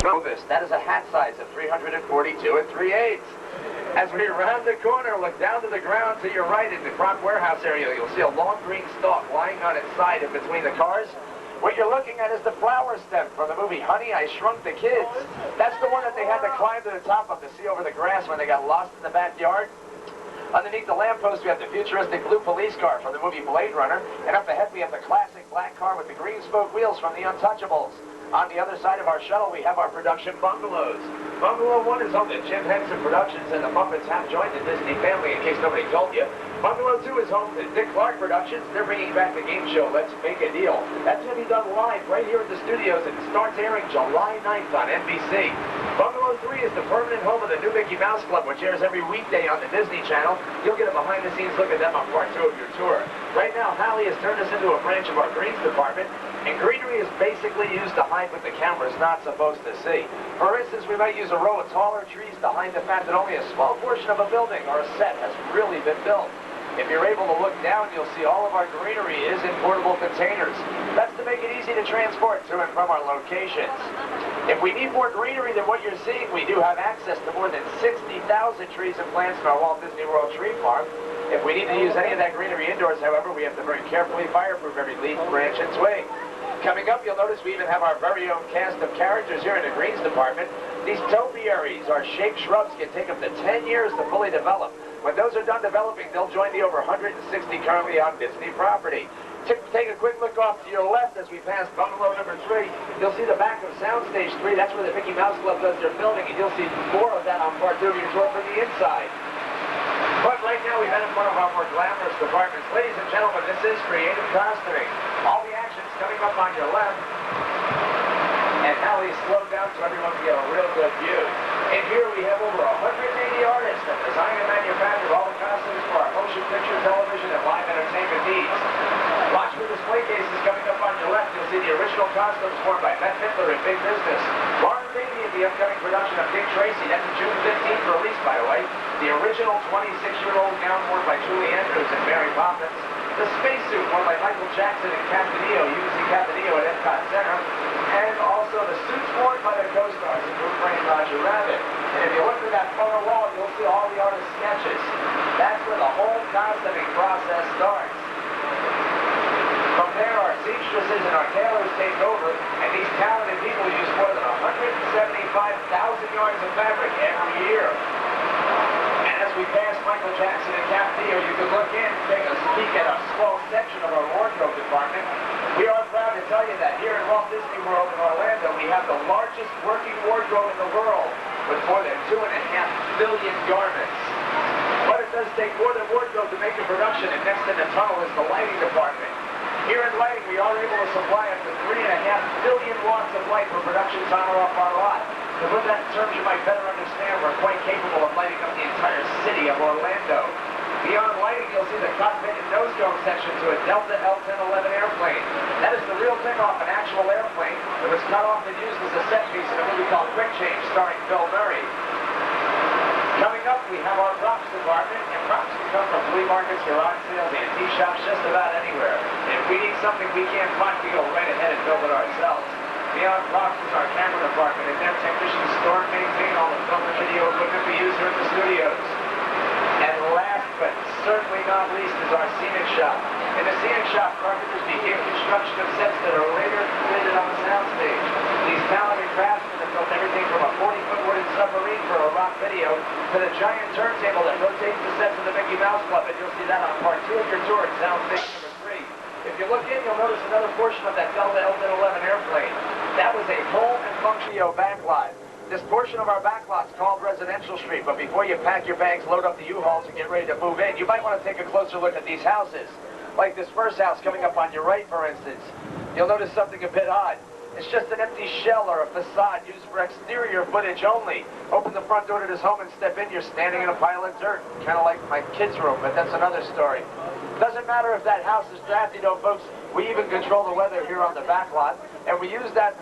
That is a hat size of 342 3/8. As we round the corner, look down to the ground to your right in the front warehouse area. You'll see a long green stalk lying on its side in between the cars. What you're looking at is the flower stem from the movie Honey, I Shrunk the Kids. That's the one that they had to climb to the top of to see over the grass when they got lost in the backyard. Underneath the lamppost, we have the futuristic blue police car from the movie Blade Runner. And up ahead, we have the classic black car with the green spoke wheels from The Untouchables. On the other side of our shuttle, we have our production bungalows. Bungalow 1 is home to Jim Henson Productions, and the Muppets have joined the Disney family, in case nobody told you. Bungalow 2 is home to Dick Clark Productions. They're bringing back the game show, Let's Make a Deal. That's going to be done live right here at the studios, and it starts airing July 9th on NBC. Bungalow 3 is the permanent home of the new Mickey Mouse Club, which airs every weekday on the Disney Channel. You'll get a behind-the-scenes look at them on part 2 of your tour. Right now, Hallie has turned us into a branch of our greens department, and greenery is basically used to hide what the camera's not supposed to see. For instance, we might use a row of taller trees to hide the fact that only a small portion of a building or a set has really been built. If you're able to look down, you'll see all of our greenery is in portable containers. That's to make it easy to transport to and from our locations. If we need more greenery than what you're seeing, we do have access to more than 60,000 trees and plants in our Walt Disney World Tree Farm. If we need to use any of that greenery indoors, however, we have to very carefully fireproof every leaf, branch, and twig. Coming up, you'll notice we even have our very own cast of characters here in the greens department. These topiaries, our shaped shrubs, can take up to 10 years to fully develop. When those are done developing, they'll join the over 160 currently on Disney property. Take a quick look off to your left as we pass bungalow number 3. You'll see the back of Soundstage 3. That's where the Mickey Mouse Club does their filming, and you'll see more of that on part 2 of your tour from the inside. But right now, we've been in one of our more glamorous departments. Ladies and gentlemen, this is creative costuming. All the action's coming up on your left. And Hallie's slowed down so everyone can get a real good view. And here we have over 180 artists that design and manufacture all the costumes for our motion picture, television, and live entertainment needs. Watch for display cases coming up on your left. You'll see the original costumes formed by Bette Midler in Big Business. Lauren Baby in the upcoming production of Dick Tracy. That's a June 15th release, by the way. The original 26-year-old gown worn by Julie Andrews and Mary Poppins. The spacesuit worn by Michael Jackson and Captain EO. You can see Captain EO at Epcot Center. And also the suits worn by their co-stars in Who Framed Roger Rabbit. And if you look at that photo wall, you'll see all the artist sketches. That's where the whole costuming process starts. From there, our seamstresses and our tailors take over, and these talented people use more than 175,000 yards of fabric every year. And as we pass Michael Jackson and Captain EO, you can look in, take a peek at a small section of our wardrobe department. We are proud to tell you that here at Walt Disney World in Orlando, we have the largest working wardrobe in the world, with more than 2.5 billion garments. But it does take more than wardrobe to make a production, and next in the tunnel is the lighting department. Here in lighting, we are able to supply up to 3.5 billion watts of light for production on or off our lot. To put that in terms you might better understand, we're quite capable of lighting up the entire city of Orlando. Beyond lighting, you'll see the cockpit and nose dome section to a Delta L-1011 airplane. That is the real thing off an actual airplane that was cut off and used as a set piece in a movie called Quick Change, starring Bill Murray. Coming up, we have our props department, and props can come from flea markets, garage sales, antique shops, just about anywhere. And if we need something we can't find, we go right ahead and build it ourselves. Beyond props is our camera department, and their technicians store and maintain all the film and video equipment we use here at the studios. And last but certainly not least is our scenic shop. In the scenic shop, carpenters begin construction of sets that are later completed on the soundstage. These talented craftsmen have built everything from a 40-foot wooden submarine for a rock video to the giant turntable that rotates the sets of the Mickey Mouse Club, and you'll see that on part 2 of your tour at soundstage number 3. If you look in, you'll notice another portion of that Delta L-1011 airplane. That was a full and functional backlot. This portion of our backlot's called Residential Street, but before you pack your bags, load up the U-Hauls, and get ready to move in, you might want to take a closer look at these houses. Like this first house coming up on your right, for instance. You'll notice something a bit odd. It's just an empty shell or a facade used for exterior footage only. Open the front door to this home and step in, you're standing in a pile of dirt. Kind of like my kid's room, but that's another story. Doesn't matter if that house is drafty, though, folks. We even control the weather here on the back lot, and we use that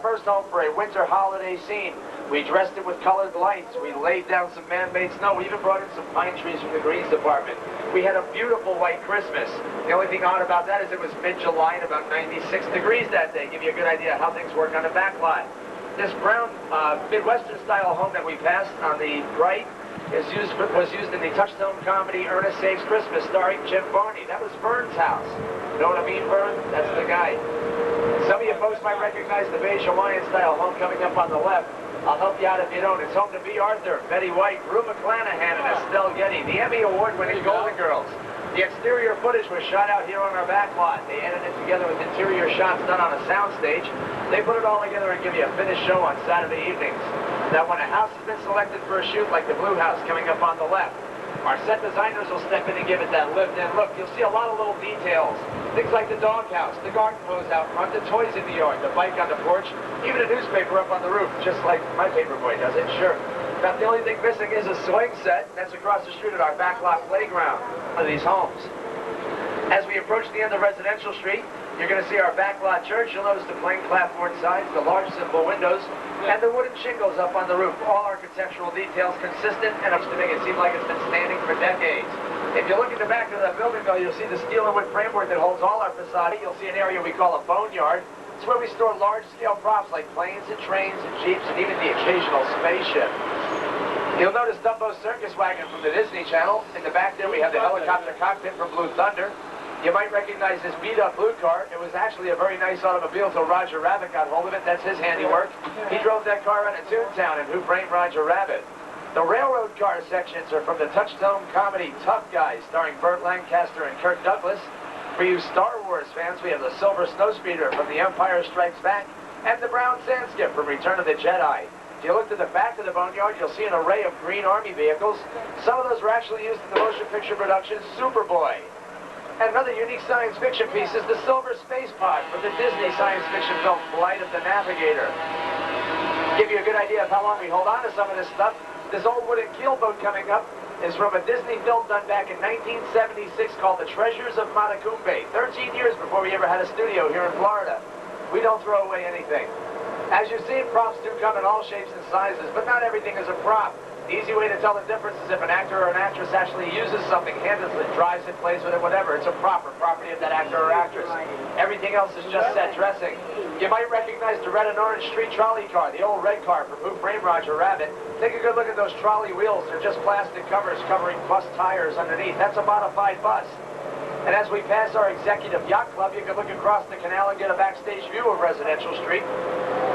first home for a winter holiday scene. We dressed it with colored lights. We laid down some man-made snow. We even brought in some pine trees from the greens department. We had a beautiful white Christmas. The only thing odd about that is it was mid-July and about 96 degrees that day. Give you a good idea how things work on the back lot. This brown Midwestern-style home that we passed on the right was used in the Touchstone comedy Ernest Saves Christmas, starring Jim Varney. That was Vern's house. You know what I mean, Vern? That's the guy. Some of you folks might recognize the beige Hawaiian-style home coming up on the left. I'll help you out if you don't. It's home to B. Arthur, Betty White, Rue McClanahan, and Estelle Getty, the Emmy Award-winning Golden Girls. The exterior footage was shot out here on our back lot. They edited it together with interior shots done on a soundstage. They put it all together and give you a finished show on Saturday evenings. Now, when a house has been selected for a shoot, like the Blue House coming up on the left, our set designers will step in and give it that lived-in look. You'll see a lot of little details. Things like the doghouse, the garden hose out front, the toys in the yard, the bike on the porch, even a newspaper up on the roof, just like my paperboy does it, sure. About the only thing missing is a swing set. That's across the street at our backlot playground of these homes. As we approach the end of Residential Street, you're going to see our backlot church. You'll notice the plain clapboard sides, the large simple windows, and the wooden shingles up on the roof. All architectural details consistent and up to make it seem like it's been standing for decades. If you look at the back of the building, though, you'll see the steel and wood framework that holds all our facade. You'll see an area we call a boneyard. It's where we store large-scale props like planes and trains and jeeps and even the occasional spaceship. You'll notice Dumbo's circus wagon from the Disney Channel. In the back there, we have the helicopter cockpit from Blue Thunder. You might recognize this beat-up blue car. It was actually a very nice automobile till Roger Rabbit got hold of it. That's his handiwork. He drove that car out of Toontown, and Who Framed Roger Rabbit? The railroad car sections are from the Touchstone comedy Tough Guys, starring Burt Lancaster and Kirk Douglas. For you Star Wars fans, we have the Silver Snowspeeder from The Empire Strikes Back, and the Brown Sandskip from Return of the Jedi. If you look to the back of the boneyard, you'll see an array of Green Army vehicles. Some of those were actually used in the motion picture production Superboy. And another unique science fiction piece is the Silver Space Pod from the Disney science fiction film Flight of the Navigator. Give you a good idea of how long we hold on to some of this stuff. This old wooden keelboat coming up is from a Disney film done back in 1976 called The Treasures of Matacumbe, 13 years before we ever had a studio here in Florida. We don't throw away anything. As you've seen, props do come in all shapes and sizes, but not everything is a prop. The easy way to tell the difference is if an actor or an actress actually uses something, handles it, drives it, plays with it, whatever. It's a proper property of that actor or actress. Everything else is just set dressing. You might recognize the red and orange street trolley car, the old red car from Who Framed Roger Rabbit. Take a good look at those trolley wheels. They're just plastic covers covering bus tires underneath. That's a modified bus. And as we pass our executive yacht club, you can look across the canal and get a backstage view of Residential Street.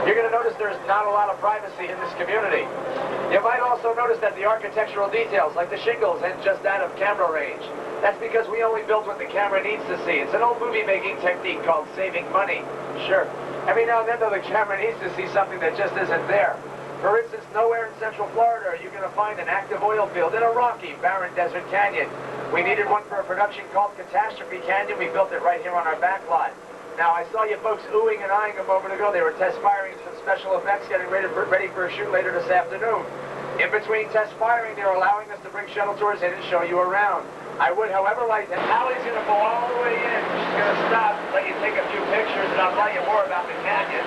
You're going to notice there's not a lot of privacy in this community. You might also notice that the architectural details, like the shingles, end just out of camera range. That's because we only build what the camera needs to see. It's an old movie-making technique called saving money. Sure. Every now and then, though, the camera needs to see something that just isn't there. For instance, nowhere in Central Florida are you going to find an active oil field in a rocky, barren desert canyon. We needed one for a production called Catastrophe Canyon. We built it right here on our back lot. Now, I saw you folks oohing and eyeing a moment ago. They were test firing some special effects, getting ready for a shoot later this afternoon. In between test firing, they're allowing us to bring shuttle tours in and show you around. I would, however, like that. Allie's going to go all the way in. She's going to stop, let you take a few pictures, and I'll tell you more about the canyon.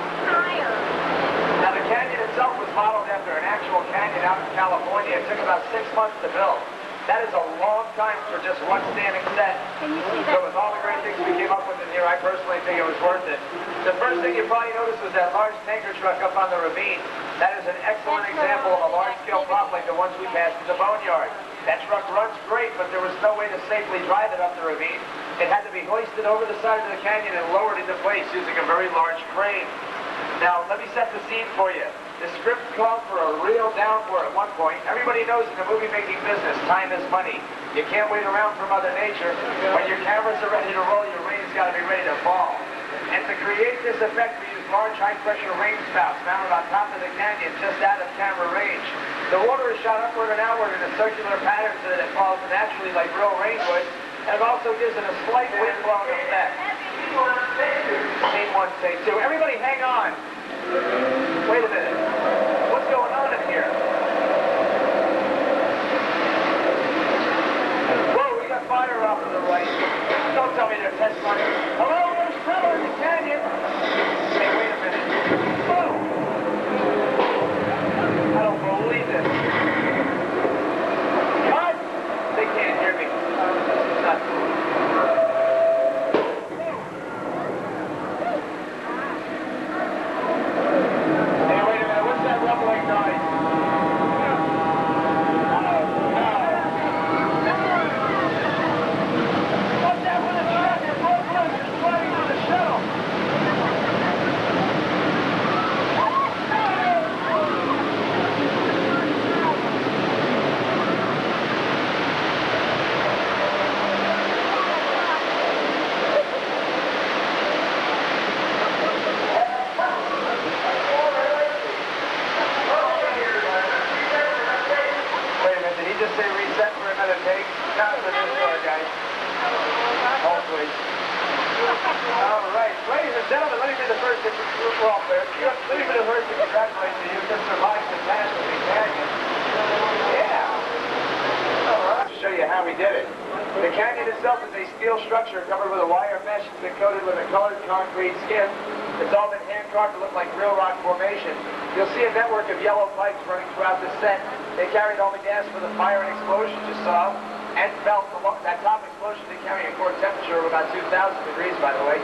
Now, the canyon itself was modeled after an actual canyon out in California. It took about 6 months to build. That is a long time for just one standing set. Can you see that? So with all the great things we came up with in here, I personally think it was worth it. The first thing you probably noticed was that large tanker truck up on the ravine. That is an excellent example of a large-scale prop like the ones we passed in the boneyard. That truck runs great, but there was no way to safely drive it up the ravine. It had to be hoisted over the side of the canyon and lowered into place using a very large crane. Now, let me set the scene for you. The script called for a real downpour at one point. Everybody knows in the movie-making business, time is money. You can't wait around for Mother Nature. When your cameras are ready to roll, your rain's got to be ready to fall. And to create this effect, we use large high-pressure rain spouts mounted on top of the canyon just out of camera range. The water is shot upward and outward in a circular pattern so that it falls naturally like real rain would. And it also gives it a slight wind-blown effect. Scene one, take two. Everybody hang on. Wait a minute. What's going on in here? Whoa, we got fire off to the right. Don't tell me they're test running. Hello, there's trouble in the canyon. Hey, wait a minute. Whoa! I don't believe this. What? They can't hear me. Nuts. Hey, wait a minute. football players. Let me rehearse to congratulate you. You just survived Catastrophe Canyon. Yeah. All right. To show you how we did it. The canyon itself is a steel structure covered with a wire mesh. It's been coated with a colored concrete skin. It's all been hand-carved to look like real rock formation. You'll see a network of yellow pipes running throughout the set. They carried all the gas for the fire and explosion you saw, and felt that top explosion they carry a core temperature of about 2,000 degrees, by the way.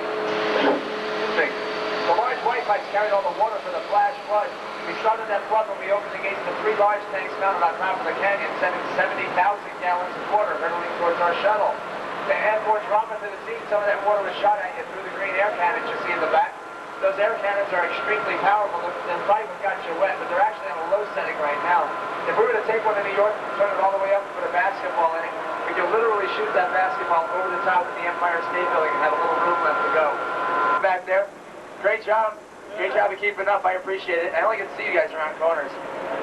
The large white pipes carried all the water for the flash flood. We started that flood when we opened the gates to 3 large tanks mounted on top of the canyon, sending 70,000 gallons of water hurtling towards our shuttle. To add more drama to the scene, some of that water was shot at you through the green air cannons you see in the back. Those air cannons are extremely powerful. They probably would have got you wet, but they're actually on a low setting right now. If we were to take one to New York and turn it all the way up and put a basketball in it, we could literally shoot that basketball over the top of the Empire State Building and have a little room left to go. Back there, great job. Great job of keeping up. I appreciate it. I only get to see you guys around corners.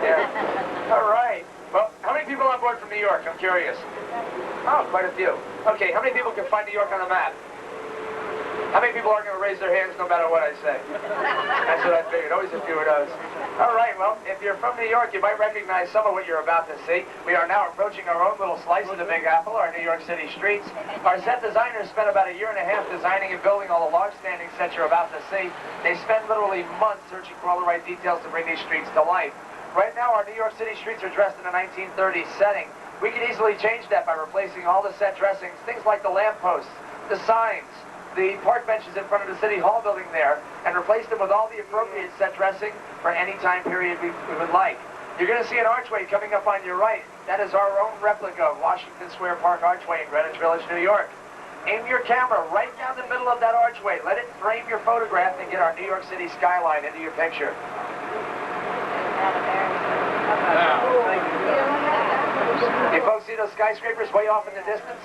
Yeah. All right. Well, how many people on board from New York? I'm curious. Oh, quite a few. Okay, how many people can find New York on a map? How many people are going to raise their hands no matter what I say? That's what I figured. Always a few of those. All right, well, if you're from New York, you might recognize some of what you're about to see. We are now approaching our own little slice of the Big Apple, our New York City streets. Our set designers spent about 1.5 years designing and building all the long-standing sets you're about to see. They spent literally months searching for all the right details to bring these streets to life. Right now, our New York City streets are dressed in a 1930s setting. We could easily change that by replacing all the set dressings, things like the lampposts, the signs, the park benches in front of the City Hall building there, and replace them with all the appropriate set dressing for any time period we would like. You're going to see an archway coming up on your right. That is our own replica of Washington Square Park Archway in Greenwich Village, New York. Aim your camera right down the middle of that archway. Let it frame your photograph and get our New York City skyline into your picture. You folks see those skyscrapers way off in the distance?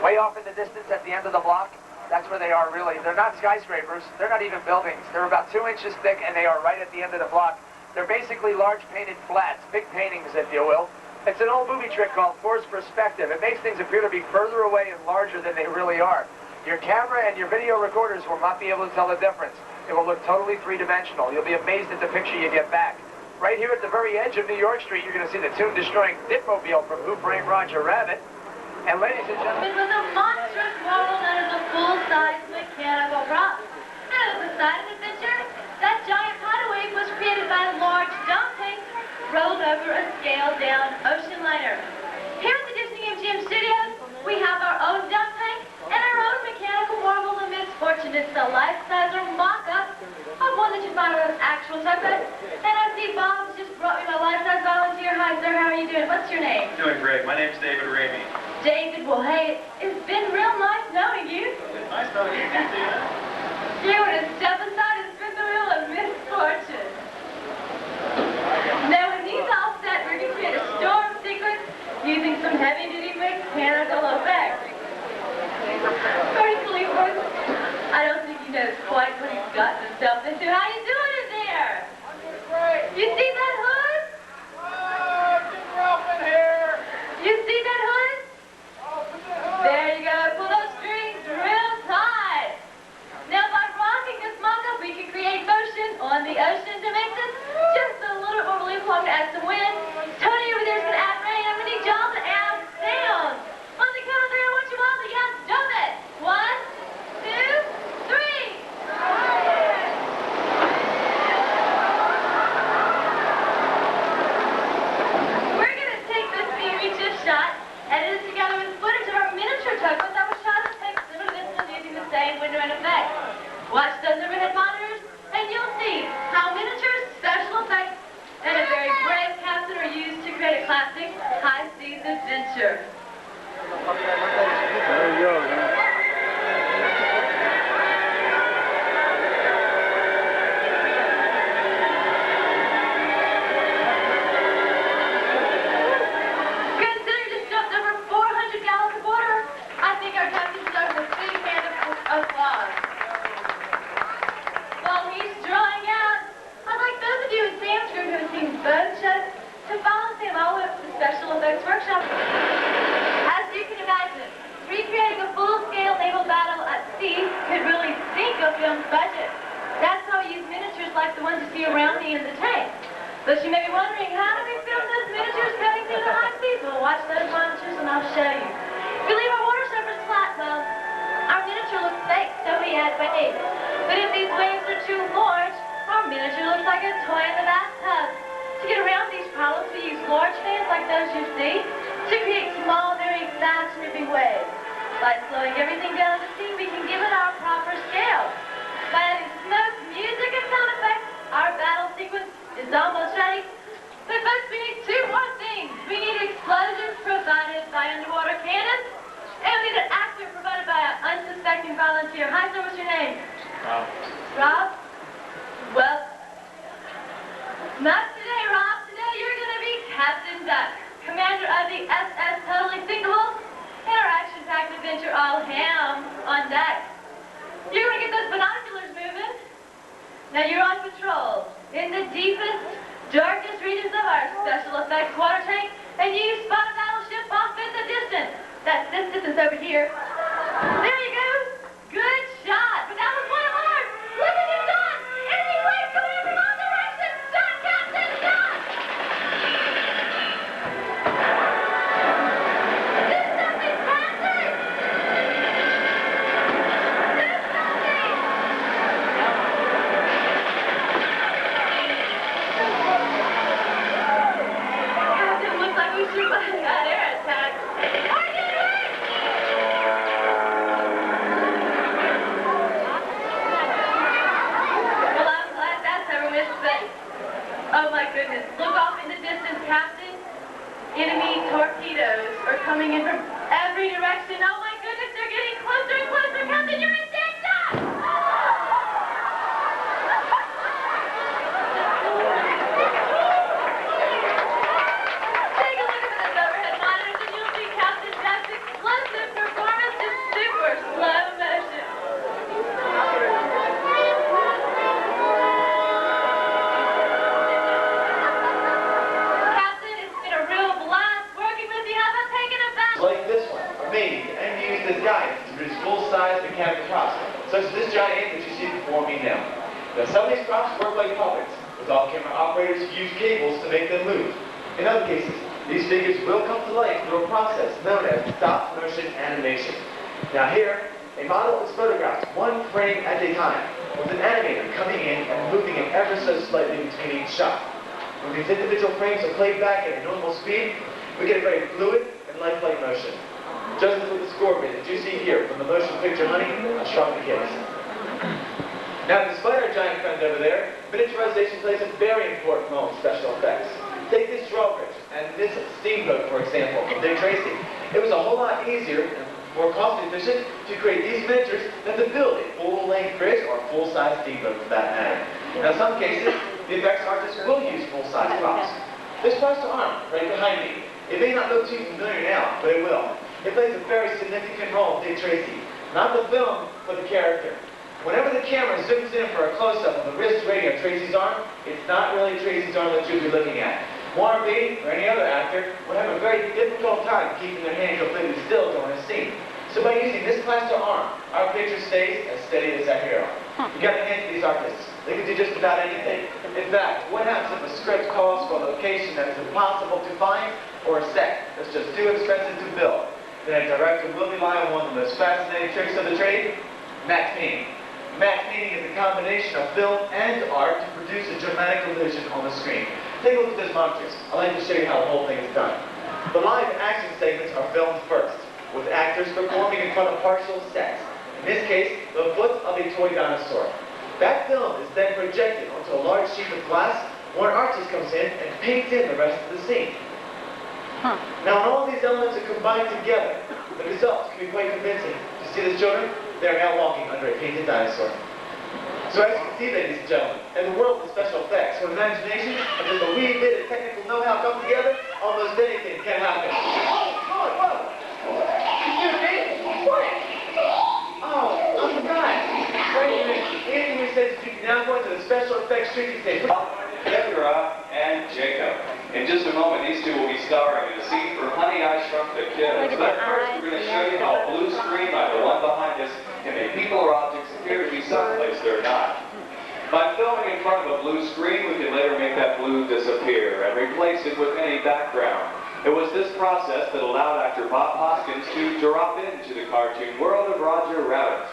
Way off in the distance at the end of the block? That's where they are really. They're not skyscrapers. They're not even buildings. They're about 2 inches thick, and they are right at the end of the block. They're basically large painted flats, big paintings, if you will. It's an old movie trick called forced perspective. It makes things appear to be further away and larger than they really are. Your camera and your video recorders will not be able to tell the difference. It will look totally three-dimensional. You'll be amazed at the picture you get back. Right here at the very edge of New York Street, you're going to see the tune-destroying Dipmobile from Who Framed Roger Rabbit. And ladies and gentlemen... It was a monstrous marvel that is a full-size mechanical prop. And at the side of the picture, that giant hideaway was created by a large dump tank rolled over a scaled-down ocean liner. Here at the Disney-MGM Studios, we have our own dump tank and our own mechanical marvel of misfortune. It's a life-size or mock-up of one that you find on an actual Circa. And I see Bob's just brought me my life-size volunteer. Hi, sir. How are you doing? What's your name? Doing great. My name's David Ramey. David, well, hey, it's been real nice knowing you. It's nice knowing you, Christina. You were to step aside and spin the wheel of misfortune. Now, when he's all set, we're going to create a storm sequence using some heavy-duty mechanical effects. Personally, I don't think he knows quite what he's gotten himself into. How you doing in there? Great. You see that hood? Get Ralph in here. You see that hood? There you go. Pull those strings real tight. Now, by rocking this mock-up, we can create motion on the ocean to make this just a little more believable, to add some wind. Tony over there is going to add rain. I'm going to need y'all to add sound. On the count of 3, I want you all to yell, "Dub it!" 1, 2, 3. We're going to take this scene we just shot, edit it together with footage of our miniature tugboat that was shot in tanks similar to this one using the same window and effect. Watch those overhead monitors, and you'll see how miniatures, special effects, and a very brave captain are used to create a classic high-seas adventure. There you go, man. Consider just jumped over 400 gallons of water. I think our captain deserves a big hand of applause. While he's drawing out, I'd like those of you in Sam's group who have seen Bone Shut to follow Sam all the way up to the Special Effects Workshop. As you can imagine, recreating a full-scale naval battle at sea could really sink a film's budget. That's how we use floating in the tank. But you may be wondering, how do we film those miniatures cutting through the high seas? Well, watch those monitors and I'll show you. If we leave our water surface flat, well, our miniature looks fake, so we add waves. But if these waves are too large, our miniature looks like a toy in the bathtub. To get around these problems, we use large fans like those you see to create small, very fast moving waves. By slowing everything down to the scene, we can give it our proper scale. By adding smoke, music, and sound effects, our battle sequence is almost ready. But folks, we need two more things. We need explosions provided by underwater cannons, and we need an actor provided by an unsuspecting volunteer. Hi, sir, what's your name? Rob. Rob? Well, not today, Rob. Today you're going to be Captain Duck, commander of the SS Totally Sinkable, and our action-packed adventure all hands on deck. You're going to get those binoculars moving. Now you're on patrol in the deepest, darkest regions of our special effects water tank, and you spot a battleship off in the distance. That's this distance over here. There you go. Good shot. But that was one of ours. Look at you, Don. Enemy waves coming in from all directions. Don, Captain, Don. Do something, Captain. Do something. Captain, looks like we survived that air attack. Well, I'm glad that's over with, but oh my goodness, look off in the distance, Captain. Enemy torpedoes are coming in from every direction. Oh my goodness, they're getting closer and closer. Captain, you're in danger! Take a look at those overhead monitors and you'll see Captain Duck's explosive performance in super slow motion. Captain, it's been a real blast working with you. How about taking a bath? Like this one, are made and used as guides to produce full-size mechanical props, such as this giant ape that you see before me now. Now, some of these props work like puppets, with all camera operators who use cables to make them move. In other cases, these figures will come to life through a process known as stop-motion animation. Now here, a model is photographed one frame at a time, with an animator coming in and moving it ever so slightly between each shot. When these individual frames are played back at a normal speed, we get a very fluid and lifelike motion. Just as with the score grid that you see here from the motion picture Honey, I Shrunk the Kids. Now, despite our giant friend over there, miniaturization plays a very important role in special effects. Take this drawbridge and this steamboat, for example, from Dick Tracy. It was a whole lot easier and more cost-efficient to create these miniatures than to build a full-length bridge or a full-size steamboat for that matter. Now, in some cases, the effects artists will use full-size props. This plaster arm right behind me, it may not look too familiar now, but it will. It plays a very significant role in Dick Tracy. Not the film, but the character. Whenever the camera zooms in for a close-up of the wrist rating of Tracy's arm, it's not really Tracy's arm that you'll be looking at. Warren Beatty or any other actor would have a very difficult time keeping their hand completely still during a scene. So by using this plaster arm, our picture stays as steady as our hero. You got to hand to these artists. They can do just about anything. In fact, what happens if a script calls for a location that is impossible to find, or a set that's just too expensive to build? Then a director will rely on one of the most fascinating tricks of the trade, matte painting. Matte painting is a combination of film and art to produce a dramatic illusion on the screen. Take a look at those monitors. I'd like to show you how the whole thing is done. The live action segments are filmed first, with actors performing in front of partial sets. In this case, the foot of a toy dinosaur. That film is then projected onto a large sheet of glass where an artist comes in and paints in the rest of the scene. Now, when all these elements are combined together, the results can be quite convincing. You see this, children? They are now walking under a painted dinosaur. So as you can see, ladies and gentlemen, in the world of special effects, when imagination and just a wee bit of technical know-how come together, almost anything can happen. Whoa! Excuse me? What? Oh, I forgot. Wait a minute. Anthony says you can now go into the special effects treatment stage. Deborah and Jacob. In just a moment, these two will be starring in a scene for Honey, I Shrunk the Kids. But first, we're going to show you how a blue screen like the one behind us can make people or objects appear to be someplace they're not. By filming in in front of a blue screen, we can later make that blue disappear and replace it with any background. It was this process that allowed actor Bob Hoskins to drop into the cartoon world of Roger Rabbit.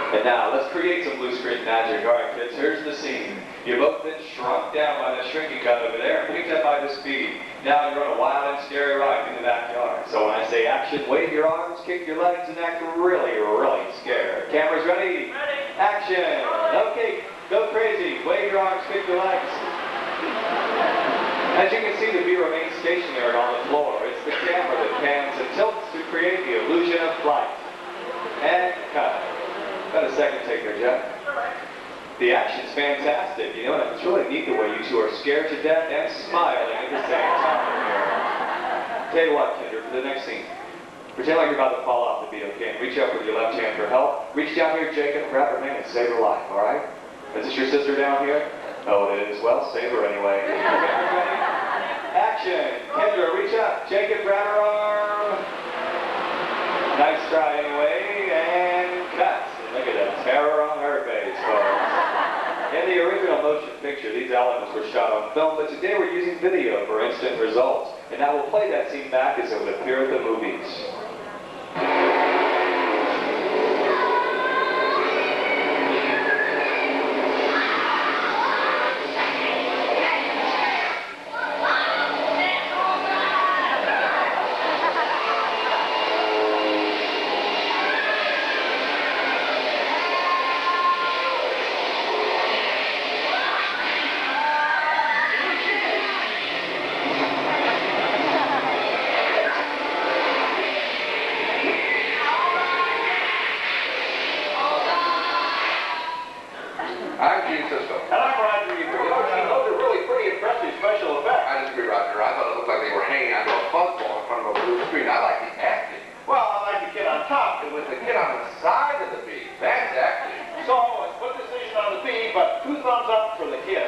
And now, let's create some blue screen magic. All right, kids, here's the scene. You've both been shrunk down by the shrinking gun over there and picked up by the speed. Now you're on a wild and scary ride in the backyard. So when I say action, wave your arms, kick your legs, and act really, really scared. Cameras ready? Ready. Action! Okay, go crazy. Wave your arms, kick your legs. As you can see, the bee remains stationary on the floor. It's the camera that pans and tilts to create the illusion of flight. And cut. Got a second take there, Jeff. The action's fantastic. You know, it's really neat the way you two are scared to death and smiling at the same time here. Tell you what, Kendra, for the next scene, pretend like you're about to fall off the bee, okay? And reach up with your left hand for help. Reach down here, Jacob, grab her hand and save her life, all right? Is this your sister down here? Oh, it is. Well, save her anyway. Okay, everybody? Action! Kendra, reach up. Jacob, grab her arm. Nice try anyway, and cut. Look at that terror on her face, folks. In the original motion picture, these elements were shot on film, but today we're using video for instant results. And now we'll play that scene back as it would appear at the movies. I'm Gene Sisco. And I'm Roger Ebert. You know, Gene, those are really pretty impressive special effects. I disagree, Roger. I thought it looked like they were hanging onto a fuzzball in front of a blue screen. I like the acting. Well, I like the kid on top. It was the kid on the side of the bee. That's acting. So, it's put decision on the bee, but 2 thumbs up for the kid.